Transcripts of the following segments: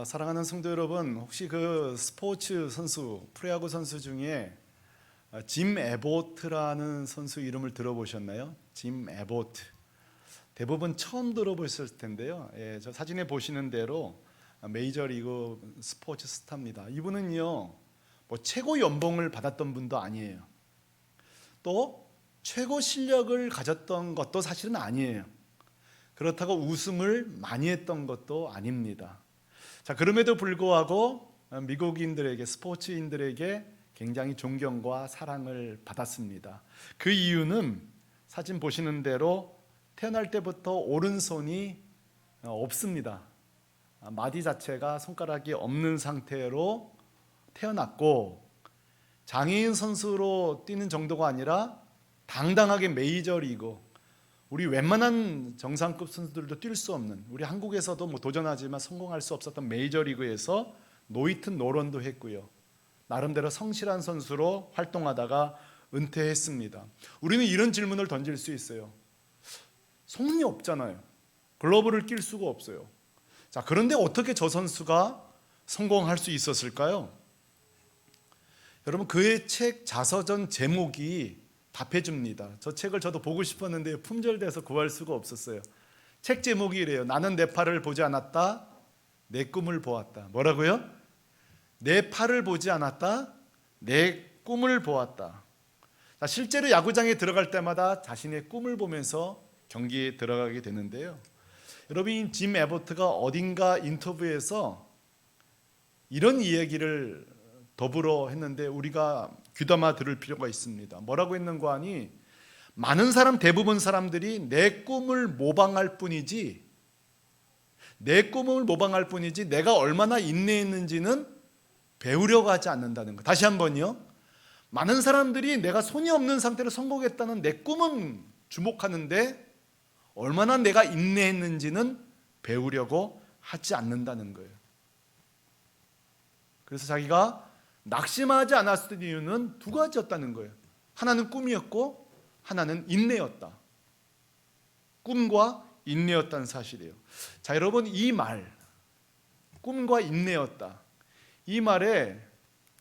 사랑하는 성도 여러분, 혹시 그 스포츠 선수, 프로야구 선수 중에 짐 에보트라는 선수 이름을 들어보셨나요? 짐 에보트. 대부분 처음 들어보셨을 텐데요. 저 사진에 보시는 대로 메이저리그 스포츠 스타입니다. 이분은요, 뭐 최고 연봉을 받았던 분도 아니에요. 또 최고 실력을 가졌던 것도 사실은 아니에요. 그렇다고 우승을 많이 했던 것도 아닙니다. 자, 그럼에도 불구하고 미국인들에게, 스포츠인들에게 굉장히 존경과 사랑을 받았습니다. 그 이유는 사진 보시는 대로 태어날 때부터 오른손이 없습니다. 마디 자체가 손가락이 없는 상태로 태어났고, 장애인 선수로 뛰는 정도가 아니라 당당하게 메이저리그, 우리 웬만한 정상급 선수들도 뛸 수 없는, 우리 한국에서도 뭐 도전하지만 성공할 수 없었던 메이저리그에서 노히트 노런도 했고요. 나름대로 성실한 선수로 활동하다가 은퇴했습니다. 우리는 이런 질문을 던질 수 있어요. 소문이 없잖아요. 글러브를 낄 수가 없어요. 자, 그런데 어떻게 저 선수가 성공할 수 있었을까요? 여러분, 그의 책 자서전 제목이 답해줍니다. 저 책을 저도 보고 싶었는데 품절돼서 구할 수가 없었어요. 책 제목이 이래요. 나는 내 팔을 보지 않았다, 내 꿈을 보았다. 뭐라고요? 내 팔을 보지 않았다, 내 꿈을 보았다. 자, 실제로 야구장에 들어갈 때마다 자신의 꿈을 보면서 경기에 들어가게 되는데요. 여러분, 짐 에버트가 어딘가 인터뷰에서 이런 이야기를 더불어 했는데 우리가 귀담아 들을 필요가 있습니다. 뭐라고 했는가 하니, 많은 사람, 대부분 사람들이 내 꿈을 모방할 뿐이지 내가 얼마나 인내했는지는 배우려고 하지 않는다는 거. 다시 한번요. 많은 사람들이 내가 손이 없는 상태로 성공했다는 내 꿈은 주목하는데 얼마나 내가 인내했는지는 배우려고 하지 않는다는 거예요. 그래서 자기가 낙심하지 않았을 이유는 두 가지였다는 거예요. 하나는 꿈이었고 하나는 인내였다. 꿈과 인내였다는 사실이에요. 자, 여러분, 이 말, 꿈과 인내였다, 이 말에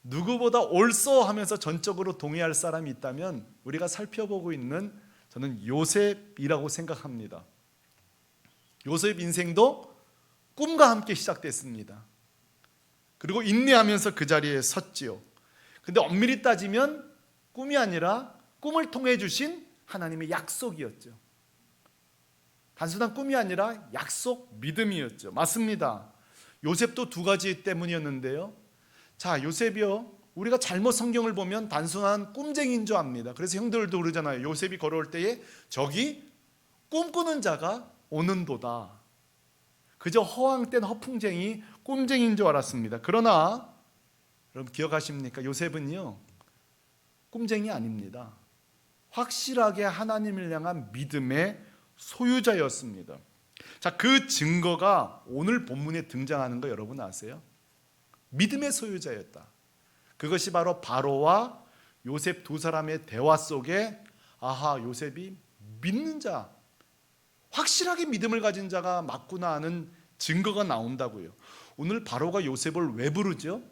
누구보다 옳소 하면서 전적으로 동의할 사람이 있다면 우리가 살펴보고 있는, 저는 요셉이라고 생각합니다. 요셉 인생도 꿈과 함께 시작됐습니다. 그리고 인내하면서 그 자리에 섰지요. 근데 엄밀히 따지면 꿈이 아니라 꿈을 통해 주신 하나님의 약속이었죠. 단순한 꿈이 아니라 약속, 믿음이었죠. 맞습니다. 요셉도 두 가지 때문이었는데요. 자, 요셉이요, 우리가 잘못 성경을 보면 단순한 꿈쟁이인 줄 압니다. 그래서 형들도 그러잖아요. 요셉이 걸어올 때에 저기 꿈꾸는 자가 오는도다. 그저 허황된 허풍쟁이, 꿈쟁이인 줄 알았습니다. 그러나 여러분 기억하십니까? 요셉은요, 꿈쟁이 아닙니다. 확실하게 하나님을 향한 믿음의 소유자였습니다. 자, 그 증거가 오늘 본문에 등장하는 거 여러분 아세요? 믿음의 소유자였다. 그것이 바로 바로와 요셉 두 사람의 대화 속에, 아하, 요셉이 믿는 자, 확실하게 믿음을 가진 자가 맞구나 하는 증거가 나온다고요. 오늘 바로가 요셉을 왜 부르죠?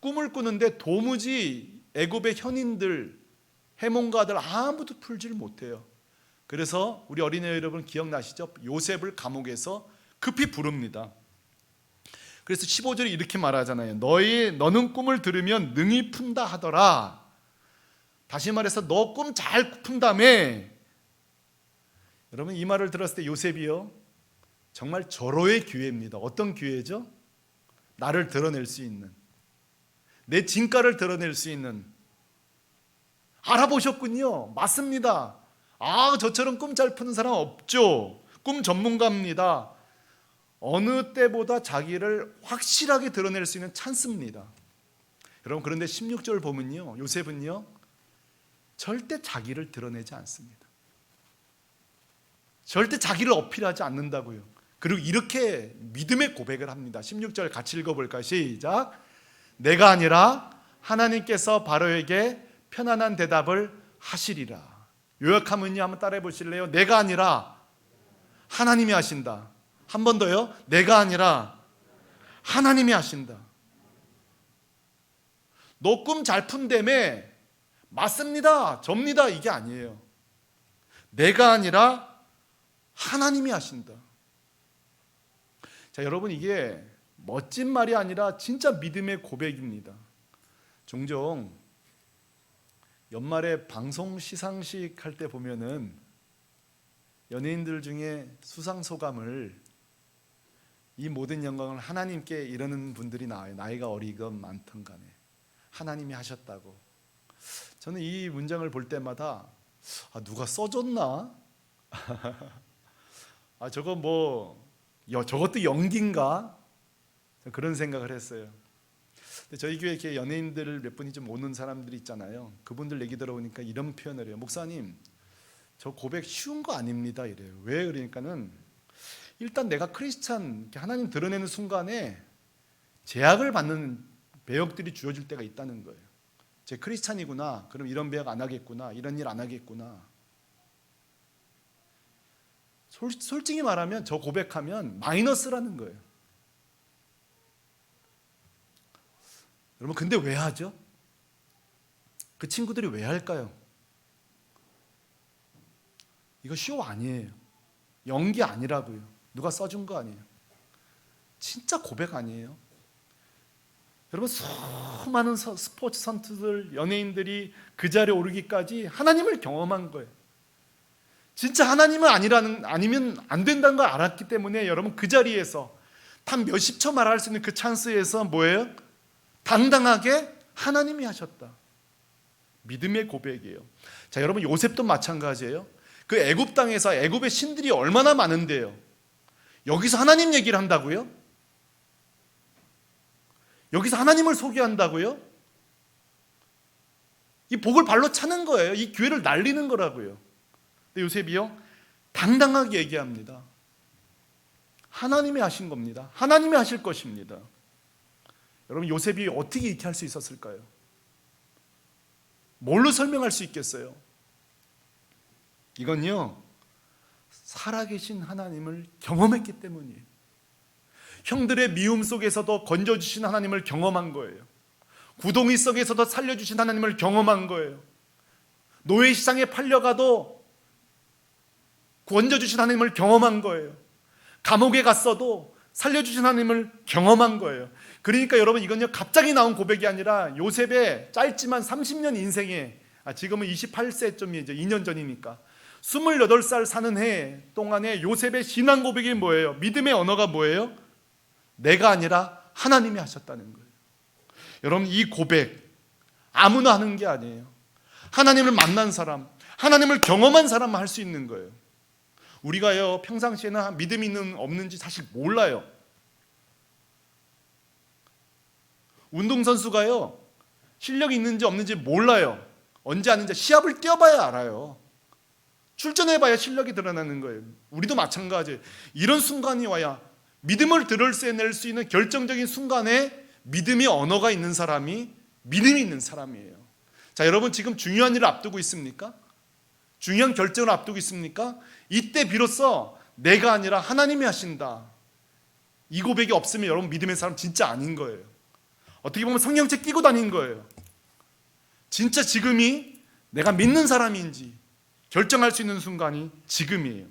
꿈을 꾸는데 도무지 애굽의 현인들, 해몽가들 아무도 풀지를 못해요. 그래서 우리 어린애 여러분 기억나시죠? 요셉을 감옥에서 급히 부릅니다. 그래서 15절에 이렇게 말하잖아요. 너는 꿈을 들으면 능히 푼다 하더라. 다시 말해서 너 꿈 잘 푼다며. 여러분, 이 말을 들었을 때 요셉이요, 정말 절호의 기회입니다. 어떤 기회죠? 나를 드러낼 수 있는, 내 진가를 드러낼 수 있는. 알아보셨군요. 맞습니다. 아, 저처럼 꿈 잘 푸는 사람 없죠. 꿈 전문가입니다. 어느 때보다 자기를 확실하게 드러낼 수 있는 찬스입니다. 여러분, 그런데 16절 보면요, 요셉은요 절대 자기를 드러내지 않습니다. 절대 자기를 어필하지 않는다고요. 그리고 이렇게 믿음의 고백을 합니다. 16절 같이 읽어볼까요? 시작. 내가 아니라 하나님께서 바로에게 편안한 대답을 하시리라. 요약하면요, 한번 따라해 보실래요? 내가 아니라 하나님이 하신다. 한 번 더요. 내가 아니라 하나님이 하신다. 너 꿈 잘 푼다며 맞습니다, 접니다, 이게 아니에요. 내가 아니라 하나님이 하신다. 자, 여러분, 이게 멋진 말이 아니라 진짜 믿음의 고백입니다. 종종 연말에 방송 시상식 할 때 보면은 연예인들 중에 수상 소감을 이 모든 영광을 하나님께 이러는 분들이 나와요. 나이가 어리건 많든 간에 하나님이 하셨다고. 저는 이 문장을 볼 때마다 누가 써줬나? 저것도 연기인가? 그런 생각을 했어요. 근데 저희 교회에 이렇게 연예인들 몇 분이 좀 오는 사람들이 있잖아요. 그분들 얘기 들어보니까 이런 표현을 해요. 목사님, 저 고백 쉬운 거 아닙니다, 이래요. 왜 그러니까는 일단 내가 크리스찬, 하나님 드러내는 순간에 제약을 받는 배역들이 주어질 때가 있다는 거예요. 제 크리스찬이구나, 그럼 이런 배역 안 하겠구나, 이런 일 안 하겠구나. 솔직히 말하면 저 고백하면 마이너스라는 거예요. 여러분, 근데 왜 하죠? 그 친구들이 왜 할까요? 이거 쇼 아니에요. 연기 아니라고요. 누가 써준 거 아니에요. 진짜 고백 아니에요. 여러분, 수많은 스포츠 선수들, 연예인들이 그 자리에 오르기까지 하나님을 경험한 거예요. 진짜 하나님은 아니면 안 된다는 걸 알았기 때문에 여러분, 그 자리에서 단 몇십 초 말할 수 있는 그 찬스에서 뭐예요? 당당하게 하나님이 하셨다. 믿음의 고백이에요. 자, 여러분, 요셉도 마찬가지예요. 그 애굽 땅에서 애굽의 신들이 얼마나 많은데요. 여기서 하나님 얘기를 한다고요? 여기서 하나님을 소개한다고요? 이 복을 발로 차는 거예요. 이 기회를 날리는 거라고요. 근데 요셉이요, 당당하게 얘기합니다. 하나님이 하신 겁니다. 하나님이 하실 것입니다. 여러분, 요셉이 어떻게 이렇게 할 수 있었을까요? 뭘로 설명할 수 있겠어요? 이건요, 살아계신 하나님을 경험했기 때문이에요. 형들의 미움 속에서도 건져주신 하나님을 경험한 거예요. 구덩이 속에서도 살려주신 하나님을 경험한 거예요. 노예 시장에 팔려가도 건져주신 하나님을 경험한 거예요. 감옥에 갔어도 살려주신 하나님을 경험한 거예요. 그러니까 여러분, 이건요, 갑자기 나온 고백이 아니라 요셉의 짧지만 30년 인생에, 지금은 28세쯤이죠. 2년 전이니까 28살 사는 해 동안에 요셉의 신앙 고백이 뭐예요? 믿음의 언어가 뭐예요? 내가 아니라 하나님이 하셨다는 거예요. 여러분, 이 고백 아무나 하는 게 아니에요. 하나님을 만난 사람, 하나님을 경험한 사람만 할 수 있는 거예요. 우리가요, 평상시에는 믿음이 있는 없는지 사실 몰라요. 운동선수가요, 실력이 있는지 없는지 몰라요. 언제 아는지 시합을 뛰어봐야 알아요. 출전해봐야 실력이 드러나는 거예요. 우리도 마찬가지예요. 이런 순간이 와야, 믿음을 드러낼 수 있는 결정적인 순간에 믿음의 언어가 있는 사람이 믿음이 있는 사람이에요. 자, 여러분, 지금 중요한 일을 앞두고 있습니까? 중요한 결정을 앞두고 있습니까? 이때 비로소 내가 아니라 하나님이 하신다, 이 고백이 없으면 여러분, 믿음의 사람 진짜 아닌 거예요. 어떻게 보면 성경책 끼고 다닌 거예요. 진짜 지금이 내가 믿는 사람인지 결정할 수 있는 순간이 지금이에요.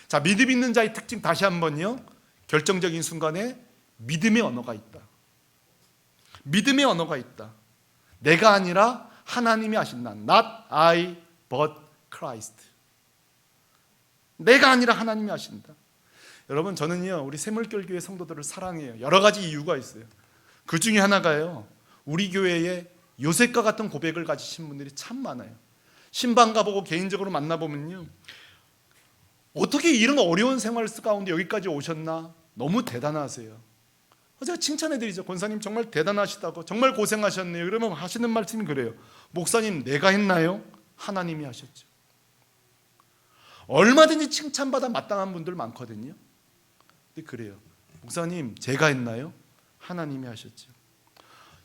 자, 믿음 있는 자의 특징 다시 한번요. 결정적인 순간에 믿음의 언어가 있다. 믿음의 언어가 있다. 내가 아니라 하나님이 하신다. Not I but Christ. 내가 아니라 하나님이 하신다. 여러분, 저는요, 우리 샘물결교회 성도들을 사랑해요. 여러 가지 이유가 있어요. 그 중에 하나가요, 우리 교회에 요셉과 같은 고백을 가지신 분들이 참 많아요. 신방 가보고 개인적으로 만나보면요, 어떻게 이런 어려운 생활 가운데 여기까지 오셨나? 너무 대단하세요. 제가 칭찬해드리죠. 권사님 정말 대단하시다고, 정말 고생하셨네요. 그러면 하시는 말씀이 그래요. 목사님, 내가 했나요? 하나님이 하셨죠. 얼마든지 칭찬받아 마땅한 분들 많거든요. 근데 그래요. 목사님, 제가 했나요? 하나님이 하셨죠.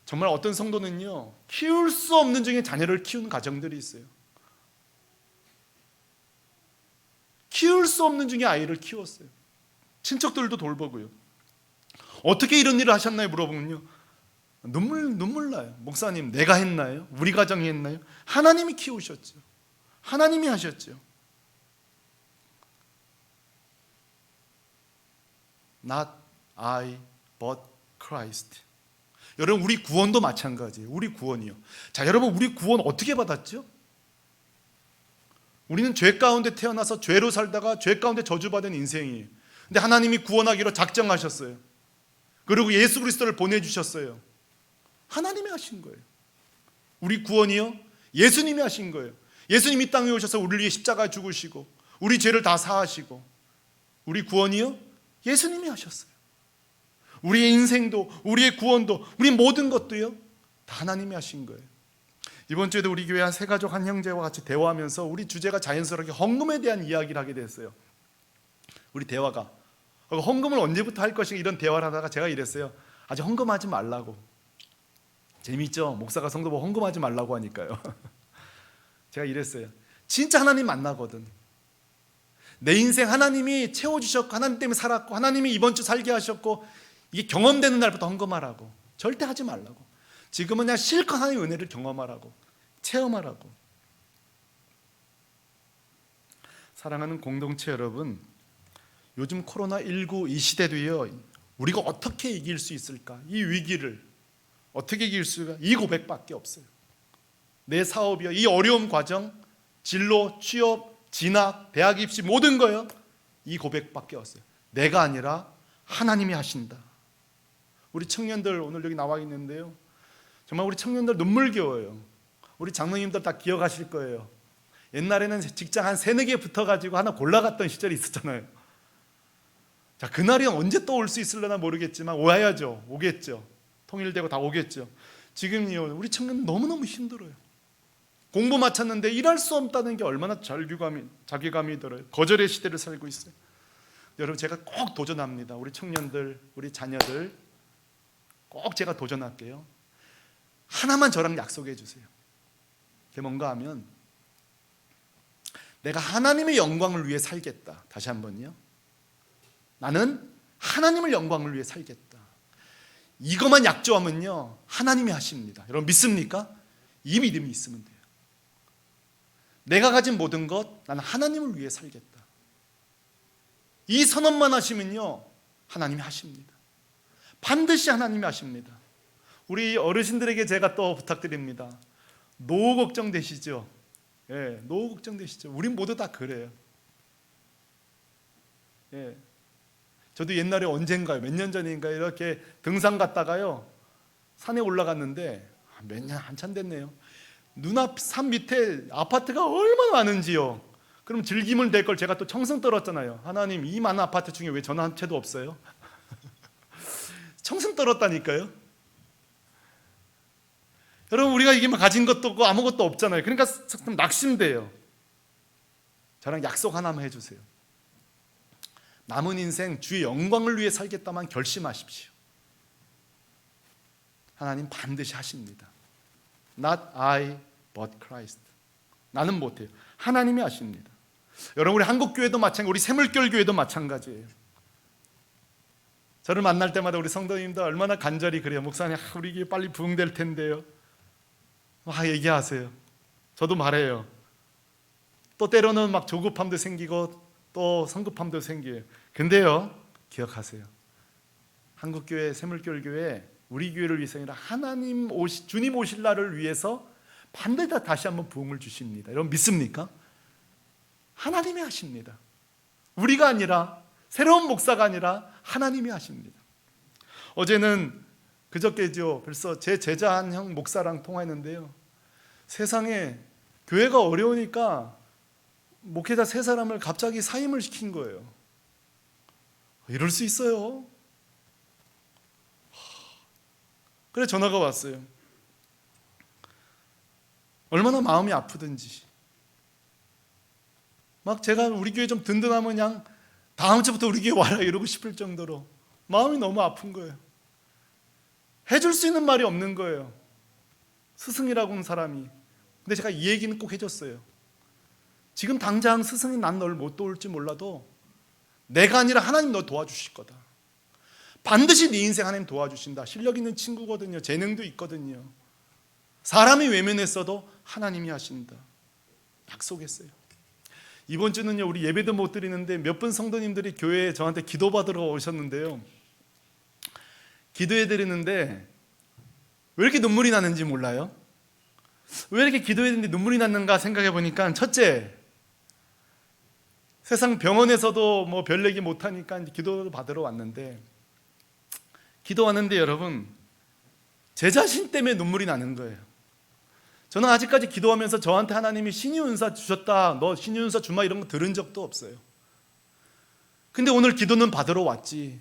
정말 어떤 성도는요, 키울 수 없는 중에 자녀를 키운 가정들이 있어요. 키울 수 없는 중에 아이를 키웠어요. 친척들도 돌보고요. 어떻게 이런 일을 하셨나요? 물어보면요, 눈물 나요. 목사님, 내가 했나요? 우리 가정이 했나요? 하나님이 키우셨죠. 하나님이 하셨죠. Not I, but Christ. 여러분, 우리 구원도 마찬가지예요. 우리 구원이요. 자, 여러분, 우리 구원 어떻게 받았죠? 우리는 죄 가운데 태어나서 죄로 살다가 죄 가운데 저주받은 인생이에요. 근데 하나님이 구원하기로 작정하셨어요. 그리고 예수 그리스도를 보내주셨어요. 하나님이 하신 거예요. 우리 구원이요, 예수님이 하신 거예요. 예수님이 이 땅에 오셔서 우리를 위해 십자가에 죽으시고 우리 죄를 다 사하시고, 우리 구원이요, 예수님이 하셨어요. 우리의 인생도, 우리의 구원도, 우리 모든 것도요, 다 하나님이 하신 거예요. 이번 주에도 우리 교회 한 세 가족 한 형제와 같이 대화하면서 우리 주제가 자연스럽게 헌금에 대한 이야기를 하게 됐어요. 우리 대화가 헌금을 언제부터 할 것인가, 이런 대화를 하다가 제가 이랬어요. 아직 헌금하지 말라고. 재미있죠? 목사가 성도 보고 헌금하지 말라고 하니까요. 제가 이랬어요. 진짜 하나님 만나거든. 내 인생 하나님이 채워주셨고, 하나님 때문에 살았고, 하나님이 이번 주 살게 하셨고, 이게 경험되는 날부터 헌금하라고. 절대 하지 말라고. 지금은 그냥 실컷 하나님의 은혜를 경험하라고, 체험하라고. 사랑하는 공동체 여러분, 요즘 코로나19 이 시대도요, 우리가 어떻게 이길 수 있을까? 이 위기를 어떻게 이길 수가? 이 고백밖에 없어요. 내 사업이요, 이 어려운 과정, 진로, 취업, 진학, 대학 입시, 모든 거요, 이 고백밖에 없어요. 내가 아니라 하나님이 하신다. 우리 청년들 오늘 여기 나와 있는데요, 정말 우리 청년들 눈물겨워요. 우리 장로님들 다 기억하실 거예요. 옛날에는 직장 한 3-4개 붙어가지고 하나 골라갔던 시절이 있었잖아요. 자, 그날이 언제 또 올 수 있을려나 모르겠지만 와야죠. 오겠죠. 통일되고 다 오겠죠. 지금요, 우리 청년은 너무너무 힘들어요. 공부 마쳤는데 일할 수 없다는 게 얼마나 자괴감이 들어요. 거절의 시대를 살고 있어요. 여러분, 제가 꼭 도전합니다. 우리 청년들, 우리 자녀들 꼭 제가 도전할게요. 하나만 저랑 약속해 주세요. 그게 뭔가 하면, 내가 하나님의 영광을 위해 살겠다. 다시 한번요. 나는 하나님을 영광을 위해 살겠다. 이것만 약조하면요, 하나님이 하십니다. 여러분 믿습니까? 이 믿음이 있으면 돼요. 내가 가진 모든 것, 나는 하나님을 위해 살겠다. 이 선언만 하시면요, 하나님이 하십니다. 반드시 하나님이 하십니다. 우리 어르신들에게 제가 또 부탁드립니다. 노후 걱정 되시죠? 예, 노후 걱정 되시죠? 우린 모두 다 그래요. 예. 저도 옛날에 언젠가요, 몇 년 전인가요, 이렇게 등산 갔다가요, 산에 올라갔는데 몇 년 한참 됐네요. 눈앞 산 밑에 아파트가 얼마나 많은지요. 그럼 즐김을 낼 걸 제가 또 청승 떨었잖아요. 하나님, 이 많은 아파트 중에 왜 전화 한 채도 없어요? 청승 떨었다니까요. 여러분, 우리가 이게 가진 것도 없고 아무것도 없잖아요. 그러니까 좀 낙심돼요. 저랑 약속 하나만 해주세요. 남은 인생 주의 영광을 위해 살겠다만 결심하십시오. 하나님 반드시 하십니다. Not I, but Christ. 나는 못해요. 하나님이 하십니다. 여러분, 우리 한국교회도 마찬가지, 우리 새물결교회도 마찬가지예요. 저를 만날 때마다 우리 성도님들 얼마나 간절히 그래요. 목사님, 우리 교회 빨리 부흥될 텐데요. 막 얘기하세요. 저도 말해요. 또 때로는 막 조급함도 생기고 또 성급함도 생겨요. 근데요, 기억하세요. 한국교회, 새물결교회, 우리 교회를 위해서 아니라 주님 오실 날을 위해서 반드시 다시 한번 부흥을 주십니다. 여러분 믿습니까? 하나님이 하십니다. 우리가 아니라, 새로운 목사가 아니라 하나님이 하십니다. 어제는 그저께죠, 벌써 제 제자 한 형 목사랑 통화했는데요, 세상에 교회가 어려우니까 목회자 3사람을 갑자기 사임을 시킨 거예요. 이럴 수 있어요. 그래 전화가 왔어요. 얼마나 마음이 아프든지. 막 제가 우리 교회 좀 든든하면 그냥 다음 주부터 우리 교회 와라 이러고 싶을 정도로 마음이 너무 아픈 거예요. 해줄 수 있는 말이 없는 거예요. 스승이라고 하는 사람이. 근데 제가 이 얘기는 꼭 해줬어요. 지금 당장 스승이 난 널 못 도울지 몰라도 내가 아니라 하나님 너 도와주실 거다. 반드시 네 인생 하나님 도와주신다. 실력 있는 친구거든요. 재능도 있거든요. 사람이 외면했어도 하나님이 하신다. 약속했어요. 이번 주는요, 우리 예배도 못 드리는데 몇 분 성도님들이 교회에 저한테 기도받으러 오셨는데요, 기도해 드리는데 왜 이렇게 눈물이 나는지 몰라요. 왜 이렇게 기도해 드리는데 눈물이 났는가 생각해 보니까, 첫째, 세상 병원에서도 뭐 별 얘기 못하니까 기도를 받으러 왔는데, 기도하는데 여러분, 제 자신 때문에 눈물이 나는 거예요. 저는 아직까지 기도하면서 저한테 하나님이 신의 은사 주셨다, 너 신의 은사 주마, 이런 거 들은 적도 없어요. 근데 오늘 기도는 받으러 왔지.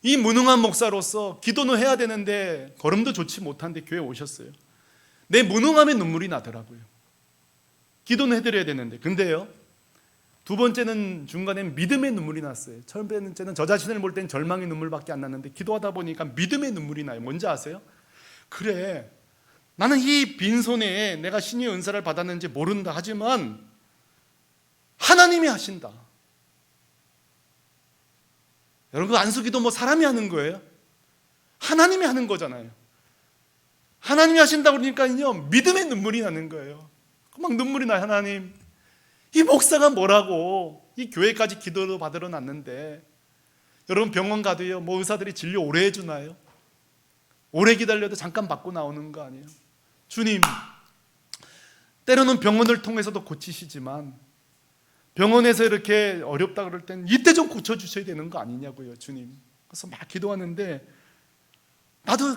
이 무능한 목사로서 기도는 해야 되는데 걸음도 좋지 못한데 교회에 오셨어요. 내 무능함에 눈물이 나더라고요. 기도는 해드려야 되는데. 근데요, 두 번째는 중간에 믿음의 눈물이 났어요. 첫 번째는 저 자신을 볼 땐 절망의 눈물밖에 안 났는데, 기도하다 보니까 믿음의 눈물이 나요. 뭔지 아세요? 그래, 나는 이 빈손에 내가 신의 은사를 받았는지 모른다. 하지만 하나님이 하신다. 여러분, 그 안수기도 뭐 사람이 하는 거예요? 하나님이 하는 거잖아요. 하나님이 하신다고 그러니까요, 믿음의 눈물이 나는 거예요. 막 눈물이 나요. 하나님, 이 목사가 뭐라고 이 교회까지 기도를 받으러 났는데, 여러분 병원 가도요, 뭐 의사들이 진료 오래 해주나요? 오래 기다려도 잠깐 받고 나오는 거 아니에요? 주님, 때로는 병원을 통해서도 고치시지만 병원에서 이렇게 어렵다 그럴 땐 이때 좀 고쳐주셔야 되는 거 아니냐고요, 주님. 그래서 막 기도하는데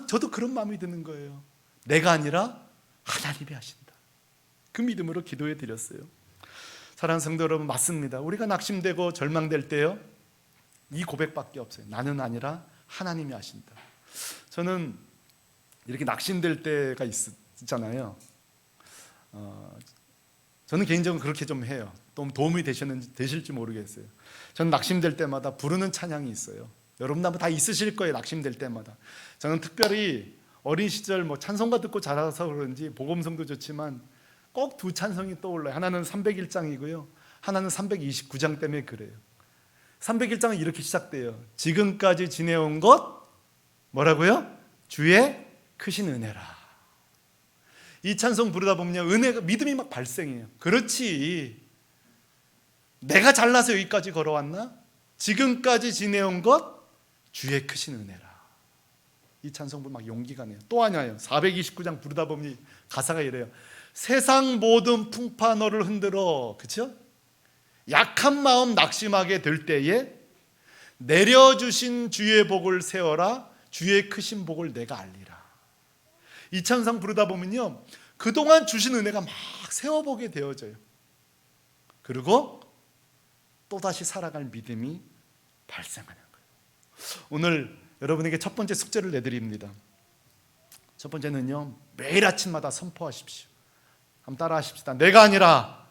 저도 그런 마음이 드는 거예요. 내가 아니라 하나님이 하신다. 그 믿음으로 기도해 드렸어요. 사랑하는 성도 여러분, 맞습니다. 우리가 낙심되고 절망될 때요, 이 고백밖에 없어요. 나는 아니라 하나님이 하신다. 저는 이렇게 낙심될 때가 있잖아요. 저는 개인적으로 그렇게 좀 해요. 또 도움이 되실지 모르겠어요. 저는 낙심될 때마다 부르는 찬양이 있어요. 여러분도 아마 다 있으실 거예요. 낙심될 때마다. 저는 특별히 어린 시절 뭐 찬송가 듣고 자라서 그런지 복음성도 좋지만 꼭 두 찬송이 떠올라요. 하나는 301장이고요. 하나는 329장 때문에 그래요. 301장은 이렇게 시작돼요. 지금까지 지내온 것 뭐라고요? 주의 크신 은혜라. 이 찬송 부르다 보면 은혜가, 믿음이 막 발생해요. 그렇지, 내가 잘나서 여기까지 걸어왔나? 지금까지 지내온 것 주의 크신 은혜라. 이 찬송 부르면 막 용기가 나요. 또 하나요, 429장 부르다 보면 가사가 이래요. 세상 모든 풍파 너를 흔들어, 그렇죠? 약한 마음 낙심하게 될 때에 내려주신 주의 복을 세워라. 주의 크신 복을 내가 알리라. 이 찬송 부르다 보면요, 그동안 주신 은혜가 막 세워보게 되어져요. 그리고 또다시 살아갈 믿음이 발생하는 거예요. 오늘 여러분에게 첫 번째 숙제를 내드립니다. 첫 번째는요, 매일 아침마다 선포하십시오. 한번 따라 하십시다. 내가 아니라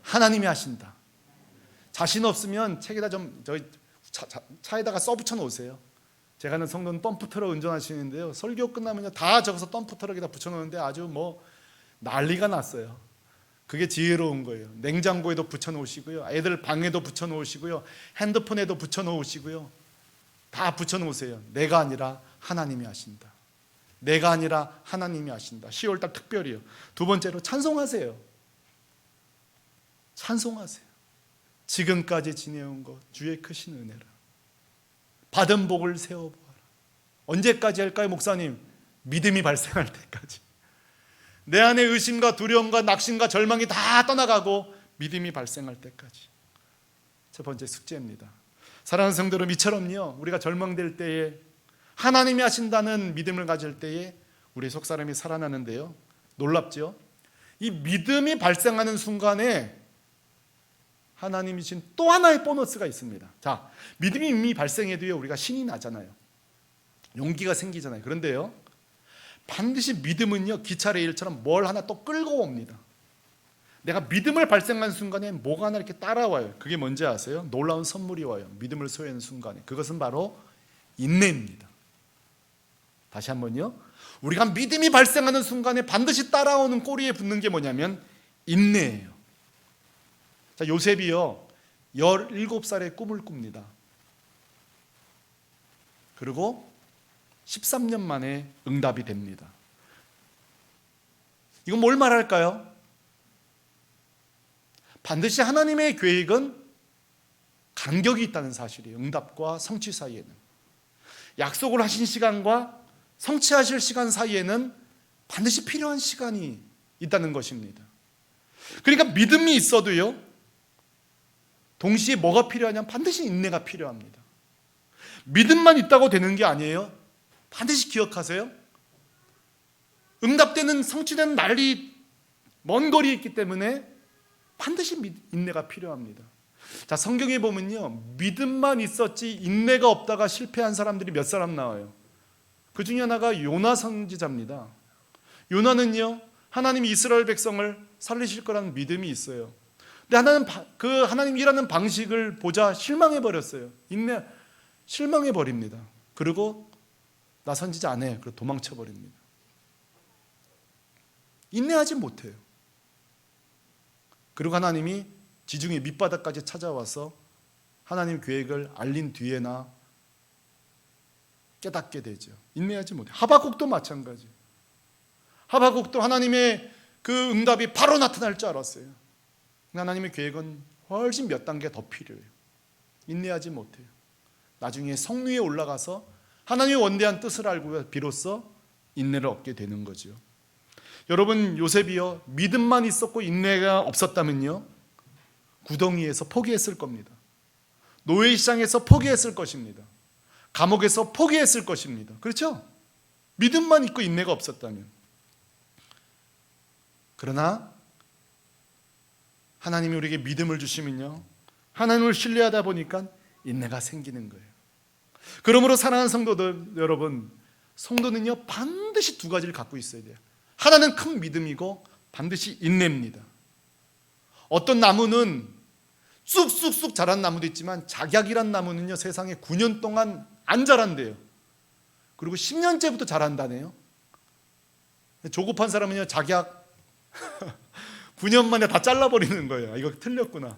하나님이 하신다. 자신 없으면 책에다 좀 차에다가 써붙여 놓으세요. 제가 아는 성도는 덤프트럭 운전하시는데요, 설교 끝나면 다 적어서 덤프트럭에다 붙여놓는데 아주 뭐 난리가 났어요. 그게 지혜로운 거예요. 냉장고에도 붙여놓으시고요, 애들 방에도 붙여놓으시고요, 핸드폰에도 붙여놓으시고요, 다 붙여놓으세요. 내가 아니라 하나님이 하신다. 내가 아니라 하나님이 하신다. 10월달 특별히요. 두 번째로 찬송하세요. 찬송하세요. 지금까지 지내온 것 주의 크신 은혜라. 받은 복을 세워보아라. 언제까지 할까요, 목사님? 믿음이 발생할 때까지. 내 안에 의심과 두려움과 낙심과 절망이 다 떠나가고 믿음이 발생할 때까지. 첫 번째 숙제입니다. 사랑하는 성도 여러분, 이처럼요, 우리가 절망될 때에 하나님이 하신다는 믿음을 가질 때에 우리 속사람이 살아나는데요, 놀랍죠? 이 믿음이 발생하는 순간에 하나님이 주신 또 하나의 보너스가 있습니다. 자, 믿음이 이미 발생해도요, 우리가 신이 나잖아요. 용기가 생기잖아요. 그런데요, 반드시 믿음은요, 기차 레일처럼 뭘 하나 또 끌고 옵니다. 내가 믿음을 발생한 순간에 뭐가 하나 이렇게 따라와요. 그게 뭔지 아세요? 놀라운 선물이 와요. 믿음을 소유하는 순간에. 그것은 바로 인내입니다. 다시 한번요, 우리가 믿음이 발생하는 순간에 반드시 따라오는 꼬리에 붙는 게 뭐냐면 인내예요. 자, 요셉이요, 17살에 꿈을 꿉니다. 그리고 13년 만에 응답이 됩니다. 이건 뭘 말할까요? 반드시 하나님의 계획은 간격이 있다는 사실이에요. 응답과 성취 사이에는. 약속을 하신 시간과 성취하실 시간 사이에는 반드시 필요한 시간이 있다는 것입니다. 그러니까 믿음이 있어도요, 동시에 뭐가 필요하냐면 반드시 인내가 필요합니다. 믿음만 있다고 되는 게 아니에요. 반드시 기억하세요. 응답되는 성취되는 날이 먼 거리에 있기 때문에 반드시 인내가 필요합니다. 자, 성경에 보면요, 믿음만 있었지 인내가 없다가 실패한 사람들이 몇 사람 나와요. 그 중에 하나가 요나 선지자입니다. 요나는요, 하나님이 이스라엘 백성을 살리실 거라는 믿음이 있어요. 근데 하나님 일하는 방식을 보자 실망해 버렸어요. 실망해 버립니다. 그리고 나 선지자 안 해. 그리고 도망쳐 버립니다. 인내하지 못해요. 그리고 하나님이 지중해 밑바닥까지 찾아와서 하나님 계획을 알린 뒤에나 깨닫게 되죠. 인내하지 못해요. 하박국도 마찬가지. 하박국도 하나님의 그 응답이 바로 나타날 줄 알았어요. 하나님의 계획은 훨씬 몇 단계 더 필요해요. 인내하지 못해요. 나중에 성 위에 올라가서 하나님의 원대한 뜻을 알고 비로소 인내를 얻게 되는 거죠. 여러분, 요셉이요, 믿음만 있었고 인내가 없었다면요, 구덩이에서 포기했을 겁니다. 노예시장에서 포기했을 것입니다. 감옥에서 포기했을 것입니다. 그렇죠? 믿음만 있고 인내가 없었다면. 그러나 하나님이 우리에게 믿음을 주시면요, 하나님을 신뢰하다 보니까 인내가 생기는 거예요. 그러므로 사랑하는 성도들 여러분, 성도는요 반드시 두 가지를 갖고 있어야 돼요. 하나는 큰 믿음이고 반드시 인내입니다. 어떤 나무는 쑥쑥쑥 자란 나무도 있지만 작약이란 나무는요 세상에 9년 동안 안 자란대요. 그리고 10년째부터 자란다네요. 조급한 사람은요 작약 9년 만에 다 잘라버리는 거예요. 이거 틀렸구나.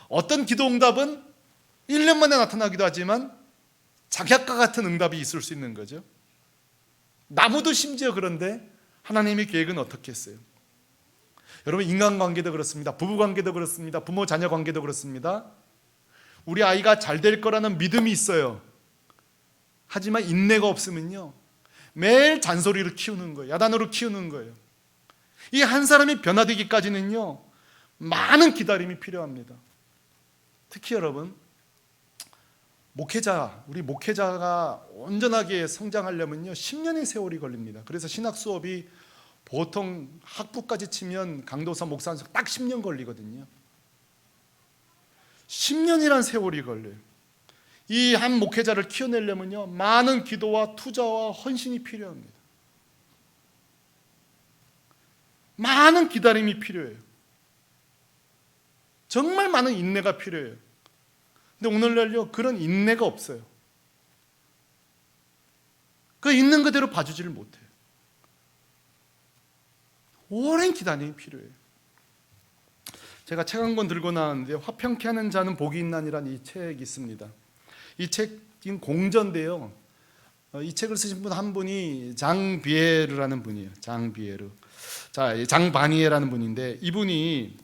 어떤 기도 응답은 1년 만에 나타나기도 하지만 작약과 같은 응답이 있을 수 있는 거죠. 나무도 심지어 그런데 하나님의 계획은 어떻게 했어요? 여러분, 인간관계도 그렇습니다. 부부관계도 그렇습니다. 부모 자녀 관계도 그렇습니다. 우리 아이가 잘 될 거라는 믿음이 있어요. 하지만 인내가 없으면요 매일 잔소리를 키우는 거예요. 야단으로 키우는 거예요. 이 한 사람이 변화되기까지는요 많은 기다림이 필요합니다. 특히 여러분, 우리 목회자가 온전하게 성장하려면요 10년의 세월이 걸립니다. 그래서 신학 수업이 보통 학부까지 치면 강도사 목사 딱 10년 걸리거든요. 10년이란 세월이 걸려요. 이 한 목회자를 키워내려면요 많은 기도와 투자와 헌신이 필요합니다. 많은 기다림이 필요해요. 정말 많은 인내가 필요해요. 근데 오늘날요 그런 인내가 없어요. 그 있는 그대로 봐주지를 못해요. 오랜 기다림이 필요해요. 제가 책 한 권 들고 나왔는데 화평케 하는 자는 복이 있나니라는 이 책이 있습니다. 이 책인 공전인데요. 이 책을 쓰신 분 한 분이 장비에르라는 분이에요. 장비에르. 자, 장바니에라는 분인데 이분이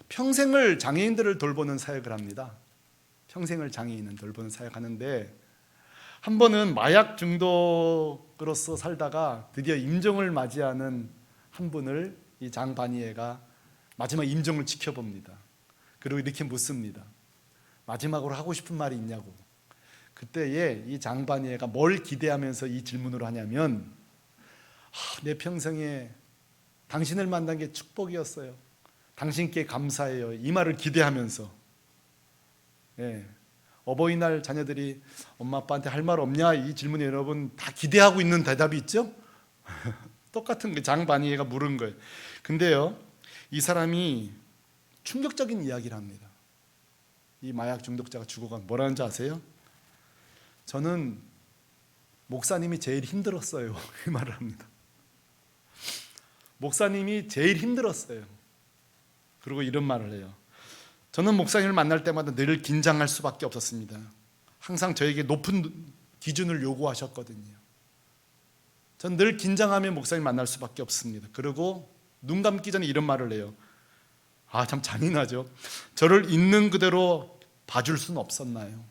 평생을 장애인들을 돌보는 사역을 합니다. 평생을 장애인을 돌보는 사역하는데 한 번은 마약 중독으로서 살다가 드디어 임종을 맞이하는 한 분을 이 장바니에가 마지막 임종을 지켜봅니다. 그리고 이렇게 묻습니다. 마지막으로 하고 싶은 말이 있냐고. 그때에 이 장바니에가 뭘 기대하면서 이 질문을 하냐면 내 평생에 당신을 만난 게 축복이었어요. 당신께 감사해요. 이 말을 기대하면서 어버이날 자녀들이 엄마 아빠한테 할 말 없냐 이 질문에 여러분 다 기대하고 있는 대답이 있죠? 똑같은 그 장바니에가 물은 거예요. 근데요 이 사람이 충격적인 이야기를 합니다. 이 마약 중독자가 죽어간 뭐라는지 아세요? 저는 목사님이 제일 힘들었어요. 이 말을 합니다. 목사님이 제일 힘들었어요. 그리고 이런 말을 해요. 저는 목사님을 만날 때마다 늘 긴장할 수밖에 없었습니다. 항상 저에게 높은 기준을 요구하셨거든요. 전 늘 긴장하며 목사님 만날 수밖에 없습니다. 그리고 눈 감기 전에 이런 말을 해요. 참 잔인하죠. 저를 있는 그대로 봐줄 수는 없었나요?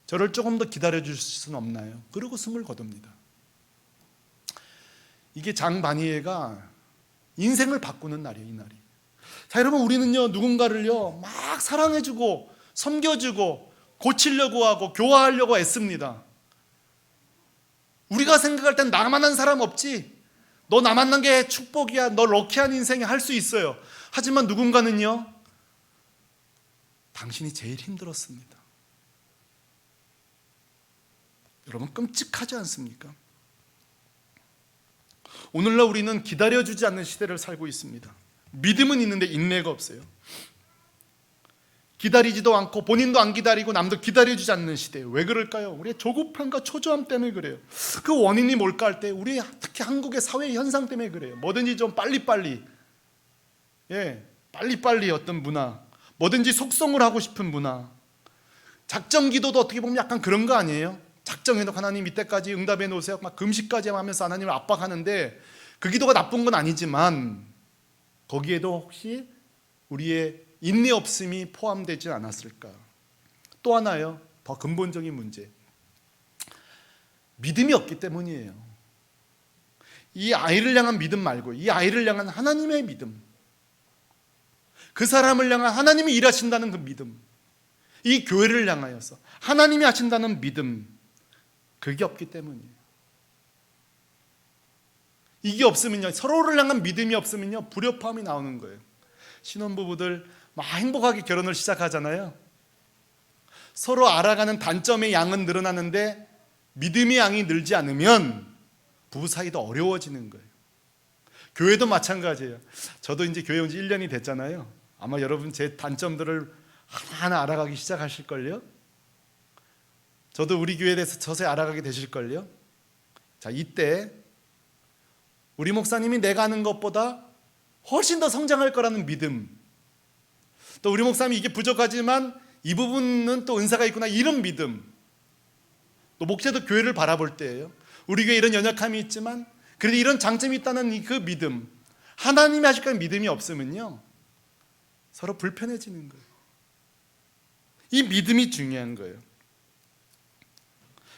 저를 조금 더 기다려줄 수는 없나요? 그리고 숨을 거둡니다. 이게 장바니에가 인생을 바꾸는 날이에요. 이 날이. 자, 여러분, 우리는요 누군가를요 막 사랑해주고 섬겨주고 고치려고 하고 교화하려고 애씁니다. 우리가 생각할 땐 나만한 사람 없지, 너 나 만난 게 축복이야, 너 럭키한 인생이 할 수 있어요. 하지만 누군가는요, 당신이 제일 힘들었습니다. 여러분, 끔찍하지 않습니까? 오늘날 우리는 기다려주지 않는 시대를 살고 있습니다. 믿음은 있는데 인내가 없어요. 기다리지도 않고 본인도 안 기다리고 남도 기다려주지 않는 시대예요. 왜 그럴까요? 우리의 조급함과 초조함 때문에 그래요. 그 원인이 뭘까 할 때 우리 특히 한국의 사회 현상 때문에 그래요. 뭐든지 좀 빨리빨리, 빨리빨리 어떤 문화, 뭐든지 속성을 하고 싶은 문화. 작정 기도도 어떻게 보면 약간 그런 거 아니에요? 작정해놓고 하나님 이때까지 응답해 놓으세요, 막 금식까지 하면서 하나님을 압박하는데, 그 기도가 나쁜 건 아니지만 거기에도 혹시 우리의 인내 없음이 포함되지 않았을까? 또 하나요, 더 근본적인 문제, 믿음이 없기 때문이에요. 이 아이를 향한 믿음 말고 이 아이를 향한 하나님의 믿음, 그 사람을 향한 하나님이 일하신다는 그 믿음, 이 교회를 향하여서 하나님이 하신다는 믿음, 그게 없기 때문이에요. 이게 없으면요, 서로를 향한 믿음이 없으면요 불협화음이 나오는 거예요. 신혼부부들 막 행복하게 결혼을 시작하잖아요. 서로 알아가는 단점의 양은 늘어나는데 믿음의 양이 늘지 않으면 부부 사이도 어려워지는 거예요. 교회도 마찬가지예요. 저도 이제 교회 온 지 1년이 됐잖아요. 아마 여러분 제 단점들을 하나하나 알아가기 시작하실걸요. 저도 우리 교회에 대해서 서서히 알아가게 되실걸요. 자, 이때 우리 목사님이 내가 아는 것보다 훨씬 더 성장할 거라는 믿음, 또 우리 목사님이 이게 부족하지만 이 부분은 또 은사가 있구나, 이런 믿음, 또 목회도 교회를 바라볼 때예요. 우리 교회에 이런 연약함이 있지만 그래도 이런 장점이 있다는 그 믿음, 하나님이 하실 거라는 믿음이 없으면요 서로 불편해지는 거예요. 이 믿음이 중요한 거예요.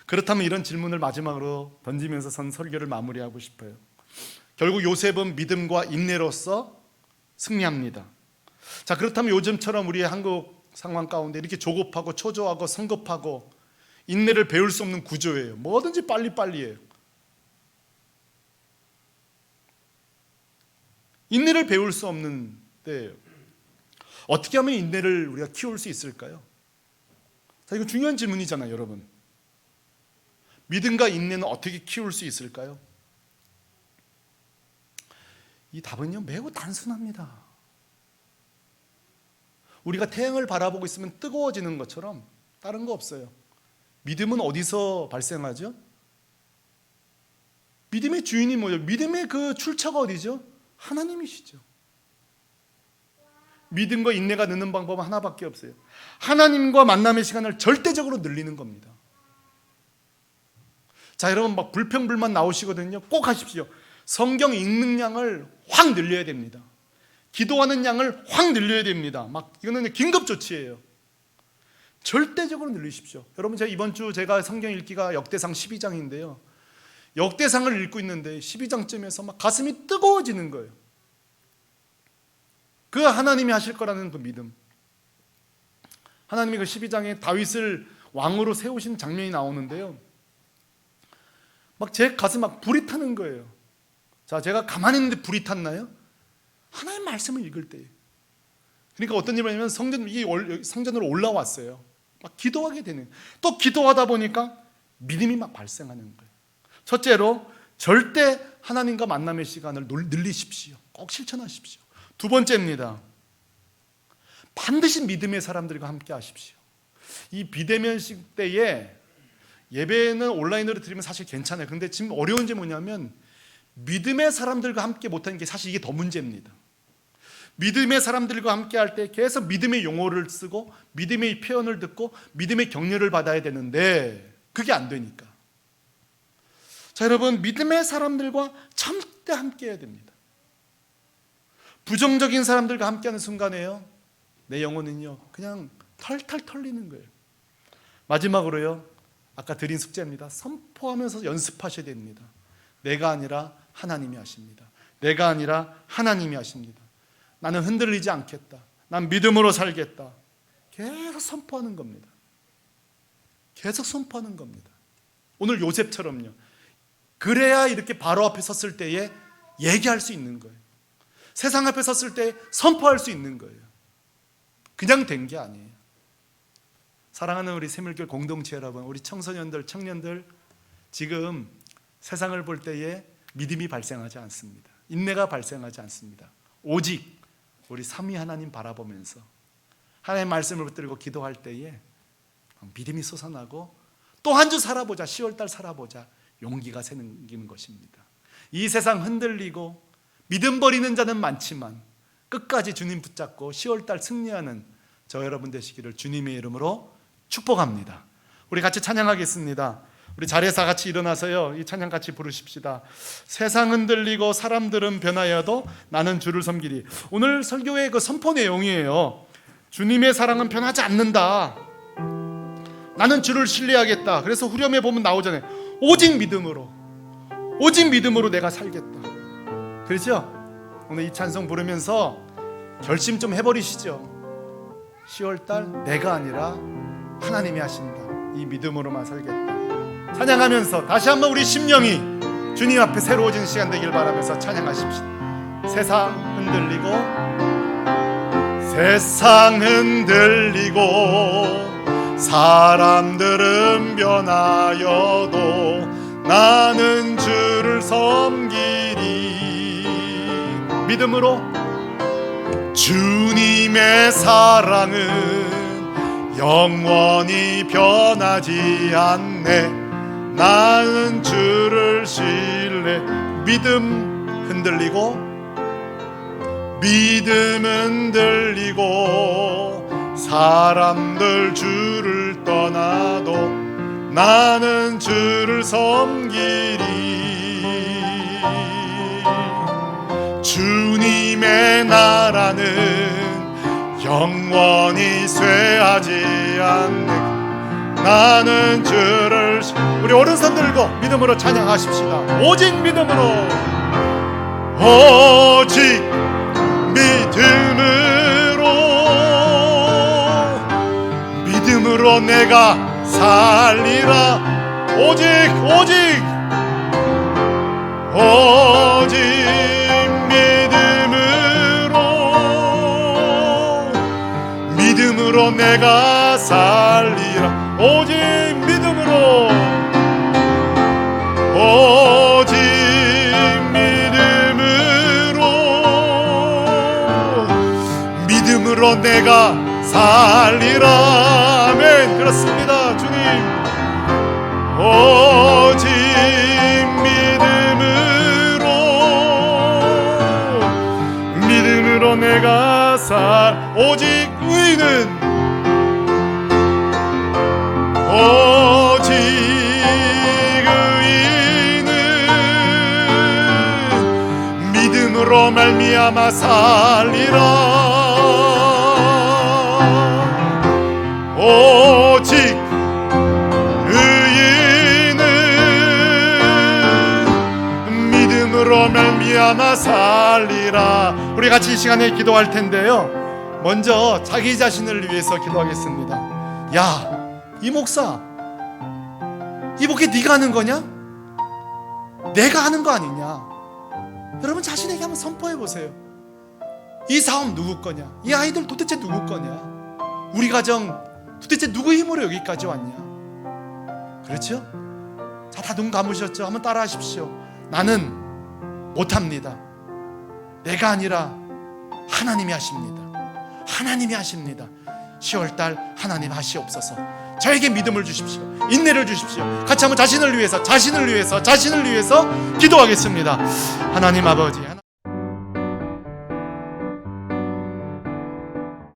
그렇다면 이런 질문을 마지막으로 던지면서 선 설교를 마무리하고 싶어요. 결국 요셉은 믿음과 인내로서 승리합니다. 자, 그렇다면 요즘처럼 우리의 한국 상황 가운데 이렇게 조급하고 초조하고 성급하고 인내를 배울 수 없는 구조예요. 뭐든지 빨리빨리예요. 인내를 배울 수 없는 때예요. 어떻게 하면 인내를 우리가 키울 수 있을까요? 자, 이거 중요한 질문이잖아요, 여러분. 믿음과 인내는 어떻게 키울 수 있을까요? 이 답은요 매우 단순합니다. 우리가 태양을 바라보고 있으면 뜨거워지는 것처럼 다른 거 없어요. 믿음은 어디서 발생하죠? 믿음의 주인이 뭐죠? 믿음의 그 출처가 어디죠? 하나님이시죠. 믿음과 인내가 느는 방법은 하나밖에 없어요. 하나님과 만남의 시간을 절대적으로 늘리는 겁니다. 자, 여러분 막 불평불만 나오시거든요. 꼭 하십시오. 성경 읽는 양을 확 늘려야 됩니다. 기도하는 양을 확 늘려야 됩니다. 막 이거는 긴급 조치예요. 절대적으로 늘리십시오. 여러분, 제가 이번 주 제가 성경 읽기가 역대상 12장인데요. 역대상을 읽고 있는데 12장쯤에서 막 가슴이 뜨거워지는 거예요. 그 하나님이 하실 거라는 그 믿음. 하나님이 그 12장에 다윗을 왕으로 세우신 장면이 나오는데요. 막 제 가슴 막 불이 타는 거예요. 자, 제가 가만히 있는데 불이 탔나요? 하나님 말씀을 읽을 때. 그러니까 어떤 일이 있냐면 성전으로 올라왔어요. 막 기도하게 되는. 또 기도하다 보니까 믿음이 막 발생하는 거예요. 첫째로 절대 하나님과 만남의 시간을 늘리십시오. 꼭 실천하십시오. 두 번째입니다. 반드시 믿음의 사람들과 함께 하십시오. 이 비대면 시대에 예배는 온라인으로 드리면 사실 괜찮아요. 근데 지금 어려운 게 뭐냐면 믿음의 사람들과 함께 못하는 게 사실 이게 더 문제입니다. 믿음의 사람들과 함께 할 때 계속 믿음의 용어를 쓰고 믿음의 표현을 듣고 믿음의 격려를 받아야 되는데 그게 안 되니까. 자, 여러분, 믿음의 사람들과 절대 함께 해야 됩니다. 부정적인 사람들과 함께하는 순간에요, 내 영혼은요 그냥 털털 털리는 거예요. 마지막으로요, 아까 드린 숙제입니다. 선포하면서 연습하셔야 됩니다. 내가 아니라 하나님이 하십니다. 내가 아니라 하나님이 하십니다. 나는 흔들리지 않겠다. 난 믿음으로 살겠다. 계속 선포하는 겁니다. 계속 선포하는 겁니다. 오늘 요셉처럼요. 그래야 이렇게 바로 앞에 섰을 때에 얘기할 수 있는 거예요. 세상 앞에 섰을 때 선포할 수 있는 거예요. 그냥 된 게 아니에요. 사랑하는 우리 새물교회 공동체 여러분, 우리 청소년들, 청년들, 지금 세상을 볼 때에 믿음이 발생하지 않습니다. 인내가 발생하지 않습니다. 오직 우리 삼위 하나님 바라보면서 하나님의 말씀을 붙들고 기도할 때에 믿음이 솟아나고 또 한 주 살아보자, 10월달 살아보자, 용기가 생기는 것입니다. 이 세상 흔들리고 믿음 버리는 자는 많지만 끝까지 주님 붙잡고 10월달 승리하는 저 여러분 되시기를 주님의 이름으로 축복합니다. 우리 같이 찬양하겠습니다. 우리 자리에서 같이 일어나서요, 이 찬양 같이 부르십시다. 세상 흔들리고 사람들은 변하여도 나는 주를 섬기리. 오늘 설교의 그 선포 내용이에요. 주님의 사랑은 변하지 않는다. 나는 주를 신뢰하겠다. 그래서 후렴에 보면 나오잖아요. 오직 믿음으로 내가 살겠다. 그렇죠? 오늘 이 찬송 부르면서 결심 좀 해버리시죠. 10월달 내가 아니라 하나님이 하신다. 이 믿음으로만 살겠다. 찬양하면서 다시 한번 우리 심령이 주님 앞에 새로워지는 시간 되길 바라면서 찬양하십시오. 세상 흔들리고 사람들은 변하여도 나는 주를 섬기리. 믿음으로 주님의 사랑은 영원히 변하지 않네. 나는 주를 신뢰. 믿음 흔들리고 사람들 주를 떠나도 나는 주를 섬기리. 주님의 나라는 영원히 쇠하지 않네. 나는 주를. 우리 오른손 들고 믿음으로 찬양하십시다. 오직 믿음으로, 오직 믿음으로 내가 살리라. 오직 믿음으로 내가 살리라. 오직 믿음으로 내가 살리라. 아멘. 그렇습니다. 주님, 오직 믿음으로 내가 오직 의인은 믿음으로 말미암아 살리라. 오직 의인은 믿음으로 말미암아 살리라. 우리 같이 이 시간에 기도할 텐데요, 먼저 자기 자신을 위해서 기도하겠습니다. 야, 이 목사, 이 목회 네가 하는 거냐? 내가 하는 거 아니냐? 여러분 자신에게 한번 선포해 보세요. 이 사업 누구 거냐? 이 아이들 도대체 누구 거냐? 우리 가정 도대체 누구 힘으로 여기까지 왔냐? 그렇죠? 자, 다 눈 감으셨죠? 한번 따라 하십시오. 나는 못합니다. 내가 아니라 하나님이 하십니다. 하나님이 하십니다. 10월달 하나님 하시옵소서. 저에게 믿음을 주십시오. 인내를 주십시오. 같이 한번 자신을 위해서 기도하겠습니다. 하나님 아버지,